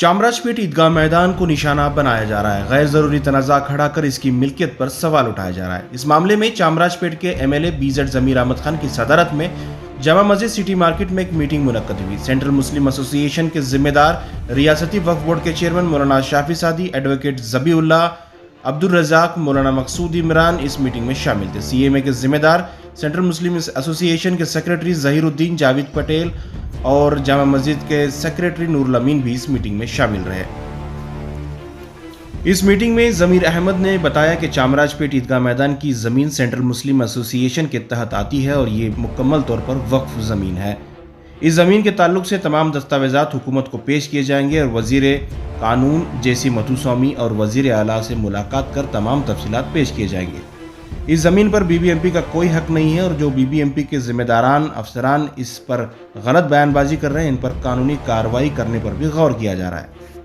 चामराजपेट ईदगाह मैदान को निशाना बनाया जा रहा है। गैर जरूरी तनाज़ा खड़ा कर इसकी मिल्कियत पर सवाल उठाया जा रहा है। इस मामले में चामराजपेट के एमएलए बीजेड जमीर अहमद खान की सदारत में जामा मस्जिद सिटी मार्केट में एक मीटिंग मुनक्कद हुई। सेंट्रल मुस्लिम एसोसिएशन के जिम्मेदार रियासती वक्फ बोर्ड के चेयरमैन मौलाना शाफी सादी, एडवोकेट ज़बीउल्लाह, अब्दुल रज़ाक, मौलाना मकसूद इमरान इस मीटिंग में शामिल थे। सीएमए के जिम्मेदार, सेंट्रल मुस्लिम एसोसिएशन के सेक्रेटरी ज़हीरुद्दीन जावेद पटेल और जामा मस्जिद के सेक्रेटरी नूरुल अमीन भी इस मीटिंग में शामिल रहे। इस मीटिंग में ज़मीर अहमद ने बताया कि चामराजपेट ईदगाह मैदान की ज़मीन सेंट्रल मुस्लिम एसोसिएशन के तहत आती है और ये मुकम्मल तौर पर वक्फ ज़मीन है। इस ज़मीन के ताल्लुक से तमाम दस्तावेज़ात हुकूमत को पेश किए जाएंगे और वज़ीर कानून जेसी मधुस्वामी और वज़ीर आला से मुलाकात कर तमाम तफसीलात पेश किए जाएंगे। इस ज़मीन पर बीबीएमपी का कोई हक नहीं है और जो बीबीएमपी के जिम्मेदारान अफसरान इस पर गलत बयानबाजी कर रहे हैं, इन पर कानूनी कार्रवाई करने पर भी गौर किया जा रहा है।